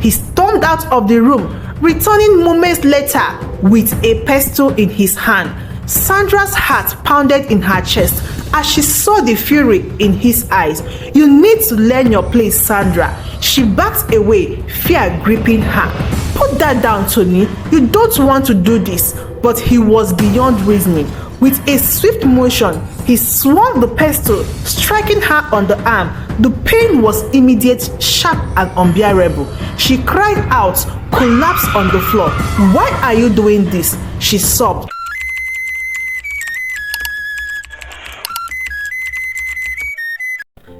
He stormed out of the room, returning moments later with a pestle in his hand. Sandra's heart pounded in her chest as she saw the fury in his eyes. "You need to learn your place, Sandra." She backed away, fear gripping her. "Put that down, Tony. You don't want to do this." But he was beyond reasoning. With a swift motion, he swung the pestle, striking her on the arm. The pain was immediate, sharp, and unbearable. She cried out, collapsed on the floor. "Why are you doing this?" she sobbed.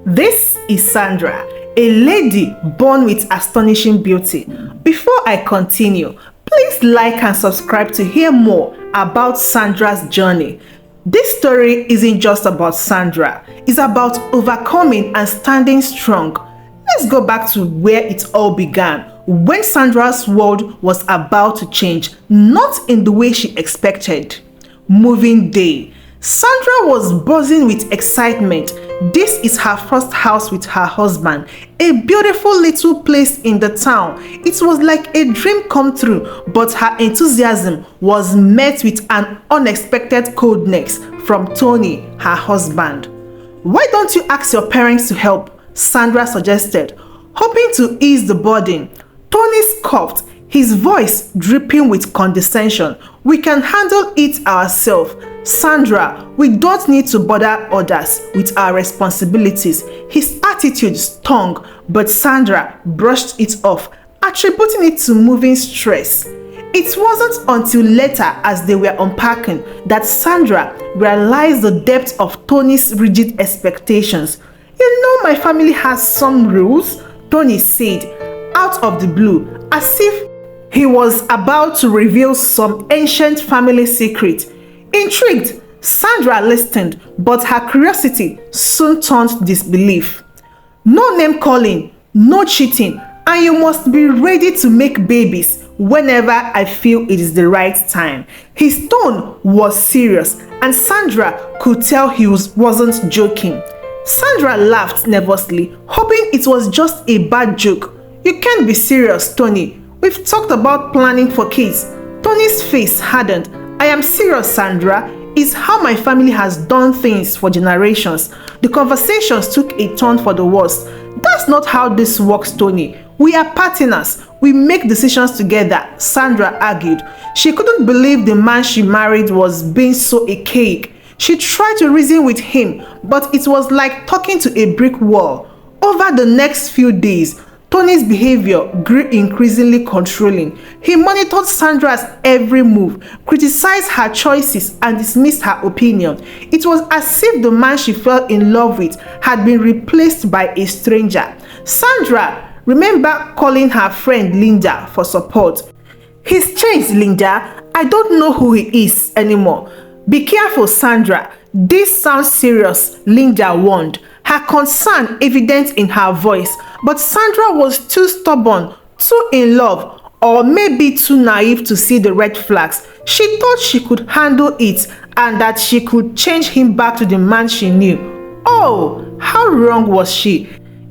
This is Sandra, a lady born with astonishing beauty. Before I continue, please like and subscribe to hear more about Sandra's journey. This story isn't just about Sandra, it's about overcoming and standing strong. Let's go back to where it all began, when Sandra's world was about to change, not in the way she expected. Moving day. Sandra was buzzing with excitement. This is her first house with her husband, a beautiful little place in the town. It was like a dream come true, but her enthusiasm was met with an unexpected coldness from Tony, her husband. "Why don't you ask your parents to help?" Sandra suggested, hoping to ease the burden. Tony scoffed, his voice dripping with condescension. "We can handle it ourselves. Sandra, we don't need to bother others with our responsibilities." His attitude stung, but Sandra brushed it off, attributing it to moving stress. It wasn't until later, as they were unpacking, that Sandra realized the depth of Tony's rigid expectations. "You know, my family has some rules," Tony said, out of the blue, as if he was about to reveal some ancient family secret. Intrigued, Sandra listened, but her curiosity soon turned disbelief. "No name calling, no cheating, and you must be ready to make babies whenever I feel it is the right time." His tone was serious, and Sandra could tell he wasn't joking. Sandra laughed nervously, hoping it was just a bad joke. "You can't be serious, Tony. We've talked about planning for kids." Tony's face hardened. "I am serious, Sandra. It's how my family has done things for generations." The conversations took a turn for the worse. "That's not how this works, Tony. We are partners. We make decisions together," Sandra argued. She couldn't believe the man she married was being so archaic. She tried to reason with him, but it was like talking to a brick wall. Over the next few days, Tony's behavior grew increasingly controlling. He monitored Sandra's every move, criticized her choices, and dismissed her opinion. It was as if the man she fell in love with had been replaced by a stranger. Sandra remembered calling her friend Linda for support. "He's changed, Linda. I don't know who he is anymore." "Be careful, Sandra. This sounds serious," Linda warned, her concern evident in her voice. But Sandra was too stubborn, too in love, or maybe too naive to see the red flags. She thought she could handle it and that she could change him back to the man she knew. Oh, how wrong was she?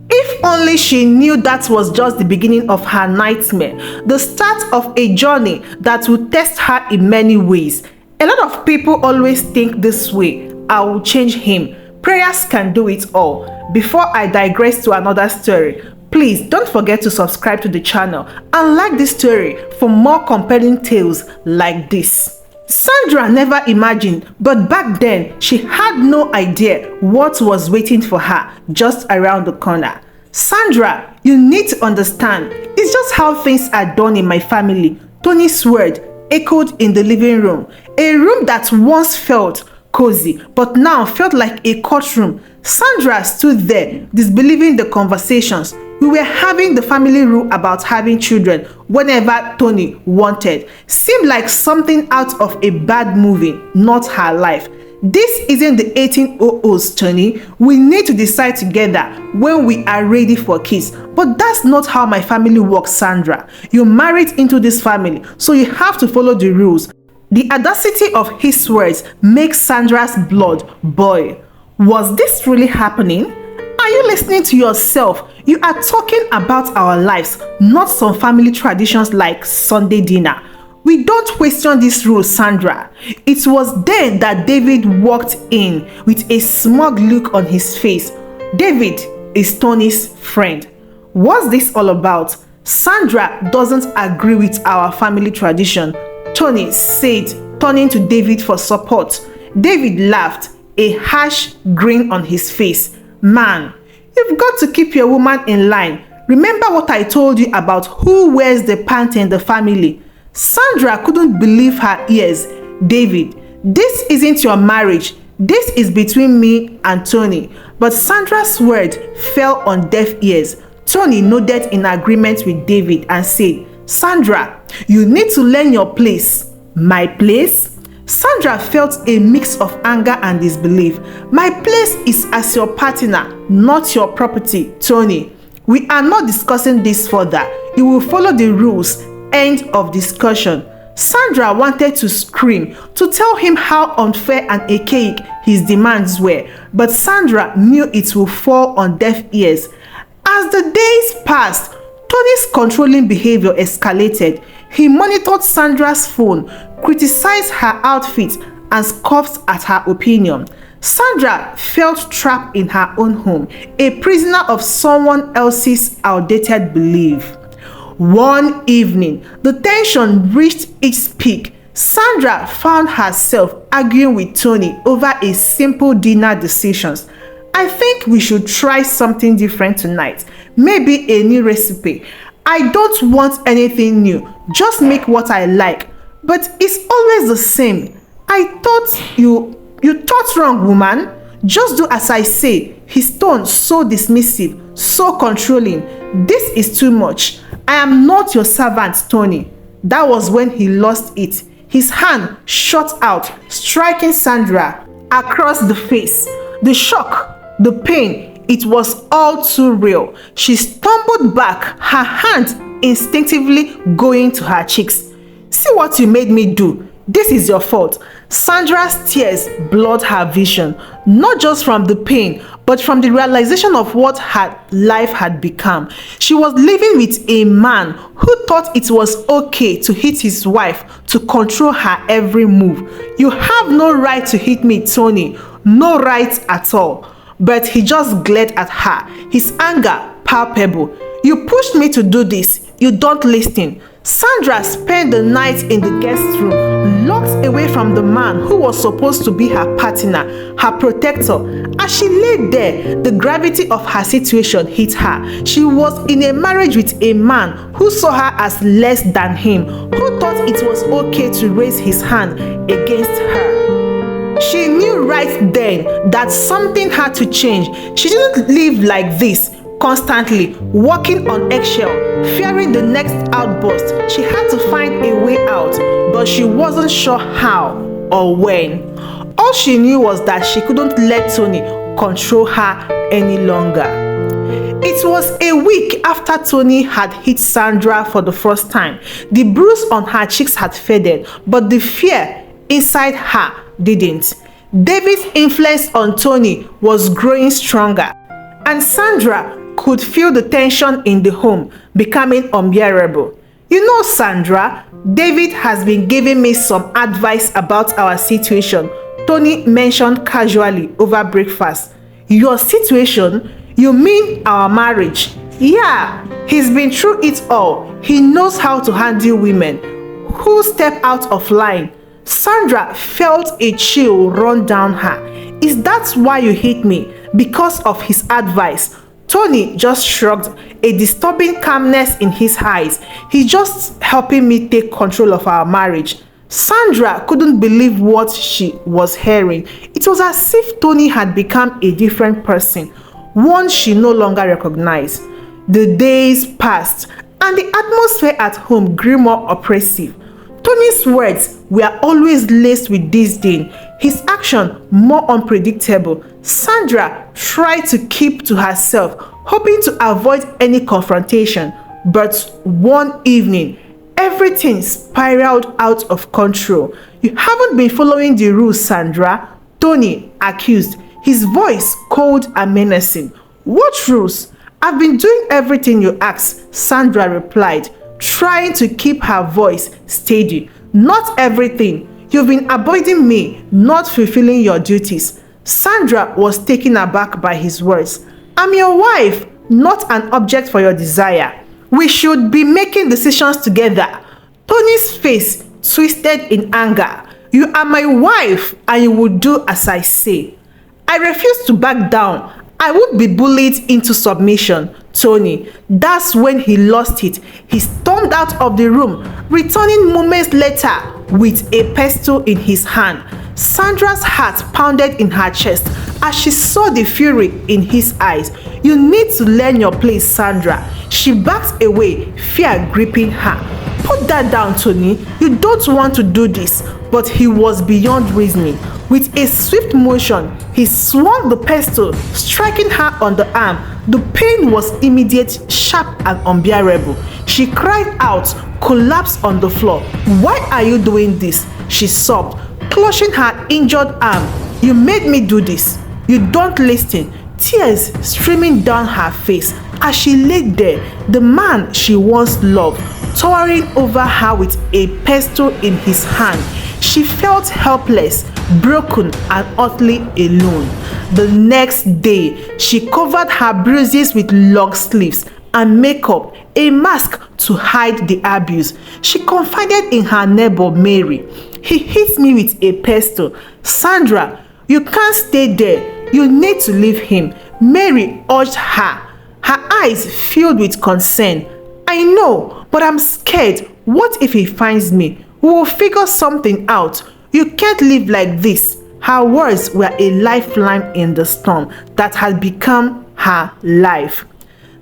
If only she knew that was just the beginning of her nightmare, the start of a journey that would test her in many ways. A lot of people always think this way: "I will change him." Prayers can do it all. Before I digress to another story, please don't forget to subscribe to the channel and like this story for more compelling tales like this. Sandra never imagined, but back then she had no idea what was waiting for her just around the corner. "Sandra, you need to understand, it's just how things are done in my family," Tony's word echoed in the living room, a room that once felt cozy but now felt like a courtroom. Sandra stood there, disbelieving the conversations. We were having the family rule about having children whenever Tony wanted. Seemed like something out of a bad movie, not her life. "This isn't the 1800s, Tony. We need to decide together when we are ready for kids." "But that's not how my family works, Sandra. You married into this family, so you have to follow the rules." The audacity of his words makes Sandra's blood boil. Was this really happening? Are you listening to yourself? You are talking about our lives, not some family traditions like Sunday dinner. We don't question this rule, Sandra. It was then that David walked in with a smug look on his face. David is Tony's friend. What's this all about? Sandra doesn't agree with our family tradition, Tony said, turning to David for support. David laughed, a harsh grin on his face. Man, you've got to keep your woman in line. Remember what I told you about who wears the pants in the family? Sandra couldn't believe her ears. David, this isn't your marriage. This is between me and Tony. But Sandra's word fell on deaf ears. Tony nodded in agreement with David and said, Sandra, you need to learn your place. My place? Sandra felt a mix of anger and disbelief. My place is as your partner, not your property, Tony. We are not discussing this further. You will follow the rules. End of discussion. Sandra wanted to scream, to tell him how unfair and archaic his demands were, but Sandra knew it would fall on deaf ears. As the days passed, Tony's controlling behavior escalated. He monitored Sandra's phone, criticized her outfit, and scoffed at her opinion. Sandra felt trapped in her own home, a prisoner of someone else's outdated belief. One evening, the tension reached its peak. Sandra found herself arguing with Tony over a simple dinner decision. I think we should try something different tonight. Maybe a new recipe. I don't want anything new. Just make what I like. But it's always the same. I thought you thought wrong, woman. Just do as I say. His tone so dismissive, so controlling. This is too much. I am not your servant, Tony. That was when he lost it. His hand shot out, striking Sandra across the face. The shock, the pain, it was all too real. She stumbled back, her hand instinctively going to her cheeks. See what you made me do. This is your fault. Sandra's tears blurred her vision, not just from the pain, but from the realization of what her life had become. She was living with a man who thought it was okay to hit his wife, to control her every move. You have no right to hit me, Tony. No right at all. But he just glared at her, his anger palpable. You pushed me to do this. You don't listen. Sandra spent the night in the guest room, locked away from the man who was supposed to be her partner, her protector. As she lay there, the gravity of her situation hit her. She was in a marriage with a man who saw her as less than him, who thought it was okay to raise his hand against her. She knew right then that something had to change. She didn't live like this, constantly walking on eggshell, fearing the next outburst. She had to find a way out, but she wasn't sure how or when. All she knew was that she couldn't let Tony control her any longer. It was a week after Tony had hit Sandra for the first time. The bruise on her cheeks had faded, but the fear inside her didn't. David's influence on Tony was growing stronger, and Sandra could feel the tension in the home becoming unbearable. You know, Sandra, David has been giving me some advice about our situation, Tony mentioned casually over breakfast. Your situation? You mean our marriage? Yeah, he's been through it all. He knows how to handle women who step out of line. Sandra felt a chill run down her. Is that why you hate me? Because of his advice? Tony just shrugged, a disturbing calmness in his eyes. He's just helping me take control of our marriage. Sandra couldn't believe what she was hearing. It was as if Tony had become a different person, one she no longer recognized. The days passed, and the atmosphere at home grew more oppressive. Tony's words were always laced with disdain, his action more unpredictable. Sandra tried to keep to herself, hoping to avoid any confrontation. But one evening, everything spiraled out of control. You haven't been following the rules, Sandra, Tony accused, his voice cold and menacing. What rules? I've been doing everything you asked, Sandra replied, trying to keep her voice steady. Not everything. You've been avoiding me, not fulfilling your duties. Sandra was taken aback by his words. I'm your wife, not an object for your desire. We should be making decisions together. Tony's face twisted in anger. You are my wife and you will do as I say. I refuse to back down. I would be bullied into submission, Tony. That's when he lost it. He stormed out of the room, returning moments later with a pestle in his hand. Sandra's heart pounded in her chest as she saw the fury in his eyes. You need to learn your place, Sandra. She backed away, fear gripping her. Put that down, Tony. You don't want to do this. But he was beyond reasoning. With a swift motion, he swung the pestle, striking her on the arm. The pain was immediate, sharp, and unbearable. She cried out, collapsed on the floor. Why are you doing this? She sobbed, clutching her injured arm. You made me do this. You don't listen. Tears streaming down her face as she lay there, the man she once loved, towering over her with a pestle in his hand. She felt helpless, broken, and utterly alone. The next day, she covered her bruises with long sleeves and makeup, a mask to hide the abuse. She confided in her neighbor Mary. He hit me with a pestle. Sandra, you can't stay there. You need to leave him. Mary urged her, her eyes filled with concern. I know, but I'm scared. What if he finds me? We will figure something out. You can't live like this. Her words were a lifeline in the storm that had become her life.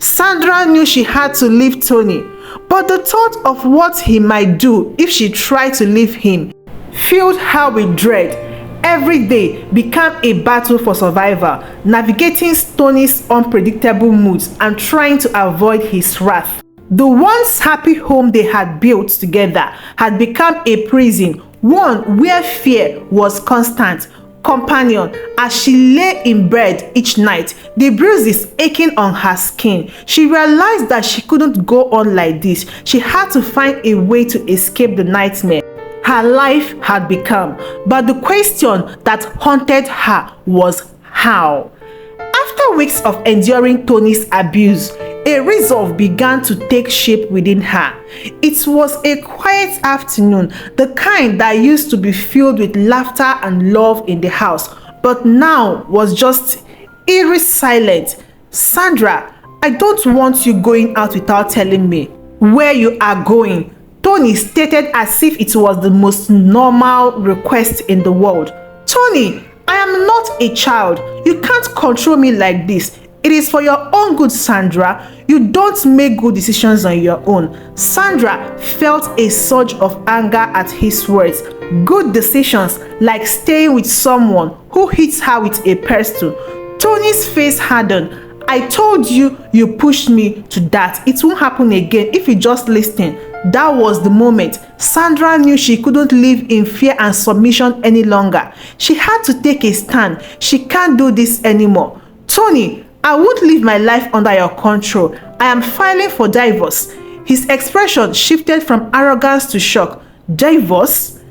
Sandra knew she had to leave Tony, but the thought of what he might do if she tried to leave him filled her with dread. Every day became a battle for survival, navigating Tony's unpredictable moods and trying to avoid his wrath. The once happy home they had built together had become a prison, one where fear was constant companion. As she lay in bed each night, the bruises aching on her skin, she realized that she couldn't go on like this. She had to find a way to escape the nightmare her life had become. But the question that haunted her was how. After weeks of enduring Tony's abuse, a resolve began to take shape within her. It was a quiet afternoon, the kind that used to be filled with laughter and love in the house, but now was just eerie silent. Sandra, I don't want you going out without telling me where you are going, Tony stated as if it was the most normal request in the world. Tony, I am not a child. You can't control me like this. It is for your own good, Sandra. You don't make good decisions on your own. Sandra felt a surge of anger at his words. Good decisions, like staying with someone who hits her with a pestle. Tony's face hardened. I told you, you pushed me to that. It won't happen again if you just listen. That was the moment. Sandra knew she couldn't live in fear and submission any longer. She had to take a stand. She can't do this anymore. Tony, I won't live my life under your control. I am filing for divorce. His expression shifted from arrogance to shock. Divorce?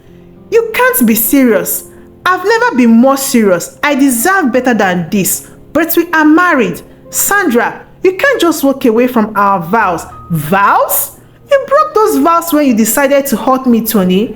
You can't be serious. I've never been more serious. I deserve better than this. But we are married. Sandra, you can't just walk away from our vows. Vows? You broke those vows when you decided to hurt me, Tony.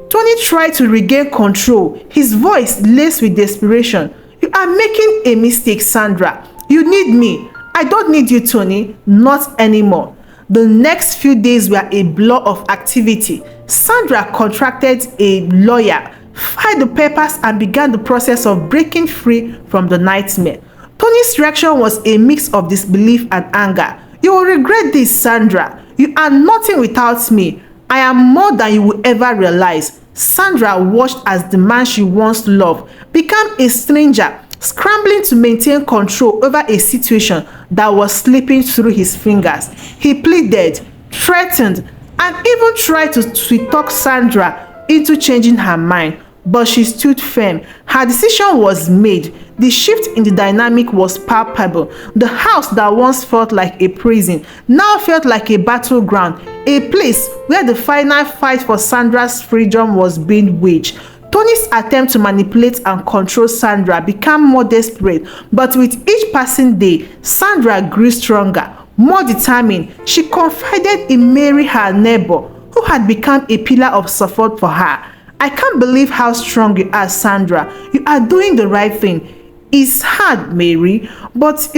Tony tried to regain control, his voice laced with desperation. You are making a mistake, Sandra. You need me. I don't need you, Tony. Not anymore. The next few days were a blur of activity. Sandra contracted a lawyer, filed the papers, and began the process of breaking free from the nightmare. Tony's reaction was a mix of disbelief and anger. You will regret this, Sandra. You are nothing without me. I am more than you will ever realize. Sandra watched as the man she once loved became a stranger, scrambling to maintain control over a situation that was slipping through his fingers. He pleaded, threatened, and even tried to sweet-talk Sandra into changing her mind. But she stood firm. Her decision was made. The shift in the dynamic was palpable. The house that once felt like a prison now felt like a battleground, a place where the final fight for Sandra's freedom was being waged. Tony's attempt to manipulate and control Sandra became more desperate, but with each passing day, Sandra grew stronger, more determined. She confided in Mary, her neighbor, who had become a pillar of support for her. "I can't believe how strong you are, Sandra. You are doing the right thing. It's hard, Mary, but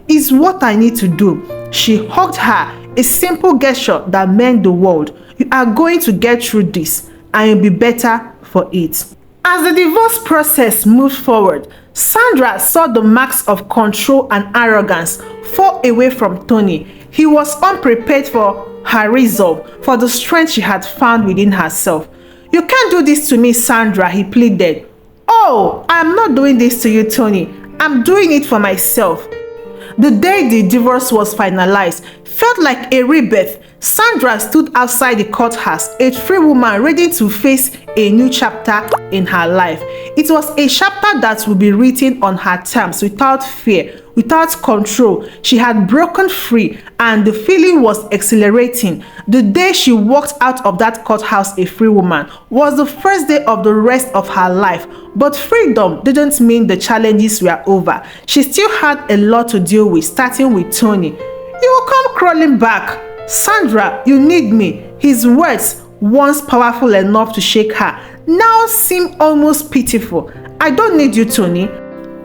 it's what I need to do." She hugged her, a simple gesture that meant the world. "You are going to get through this, and you'll be better for it." As the divorce process moved forward, Sandra saw the marks of control and arrogance fall away from Tony. He was unprepared for her resolve, for the strength she had found within herself. "You can't do this to me, Sandra," he pleaded. "Oh, I'm not doing this to you, Tony. I'm doing it for myself." The day the divorce was finalized felt like a rebirth. Sandra stood outside the courthouse, a free woman ready to face a new chapter in her life. It was a chapter that would be written on her terms, without fear, without control. She had broken free, and the feeling was exhilarating. The day she walked out of that courthouse a free woman was the first day of the rest of her life. But freedom didn't mean the challenges were over. She still had a lot to deal with, starting with Tony. "You will come crawling back. Sandra, you need me." His words, once powerful enough to shake her, now seemed almost pitiful. "I don't need you, Tony.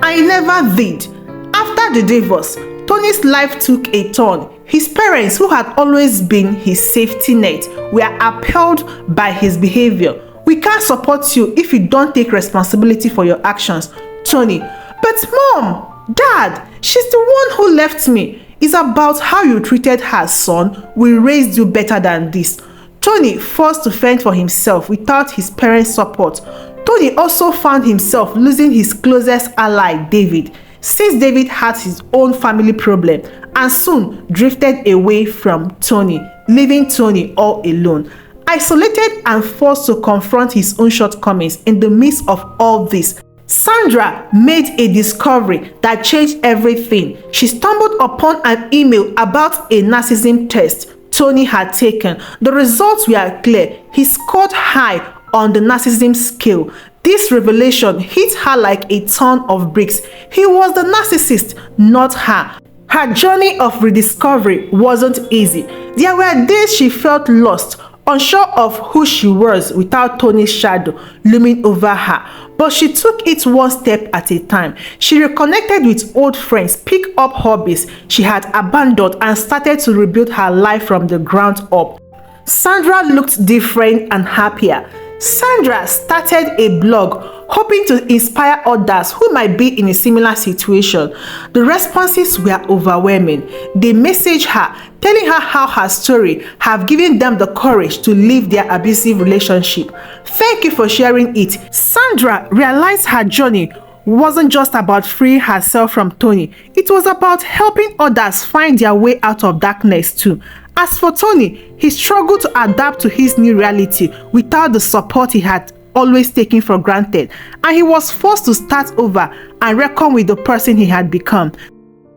I never did." After the divorce, Tony's life took a turn. His parents, who had always been his safety net, were appalled by his behavior. "We can't support you if you don't take responsibility for your actions, Tony." "But Mom, Dad, she's the one who left me. It's about how you treated her, son. We raised you better than this." Tony forced to fend for himself without his parents' support. Tony also found himself losing his closest ally, David, since David had his own family problem, and soon drifted away from Tony, leaving Tony all alone, isolated and forced to confront his own shortcomings. In the midst of all this, Sandra made a discovery that changed everything. She stumbled upon an email about a narcissism test Tony had taken. The results were clear. He scored high on the narcissism scale. This revelation hit her like a ton of bricks. He was the narcissist, not her. Her journey of rediscovery wasn't easy. There were days she felt lost, unsure of who she was without Tony's shadow looming over her. But she took it one step at a time. She reconnected with old friends, picked up hobbies she had abandoned, and started to rebuild her life from the ground up. Sandra looked different and happier. Sandra started a blog, hoping to inspire others who might be in a similar situation. The responses were overwhelming. They messaged her, telling her how her story have given them the courage to leave their abusive relationship. "Thank you for sharing it." Sandra realized her journey wasn't just about freeing herself from Tony. It was about helping others find their way out of darkness too. As for Tony, he struggled to adapt to his new reality without the support he had always taken for granted, and he was forced to start over and reckon with the person he had become.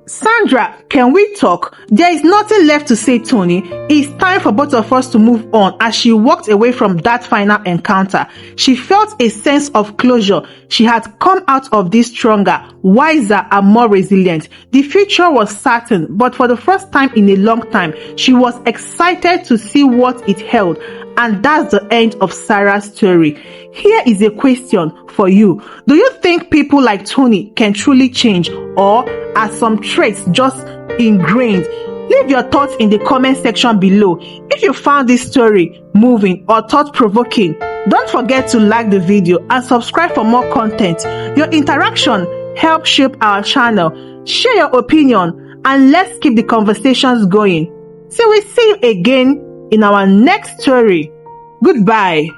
"Sandra, can we talk? There is nothing left to say, Tony. It's time for both of us to move on." As she walked away from that final encounter, she felt a sense of closure. She had come out of this stronger, wiser, and more resilient. The future was certain, but for the first time in a long time, she was excited to see what it held. And that's the end of Sarah's story. Here is a question for you. Do you think people like Tony can truly change, or are some traits just ingrained? Leave your thoughts in the comment section below. If you found this story moving or thought-provoking, don't forget to like the video and subscribe for more content. Your interaction helps shape our channel. Share your opinion and let's keep the conversations going. So we see you again in our next story. Goodbye.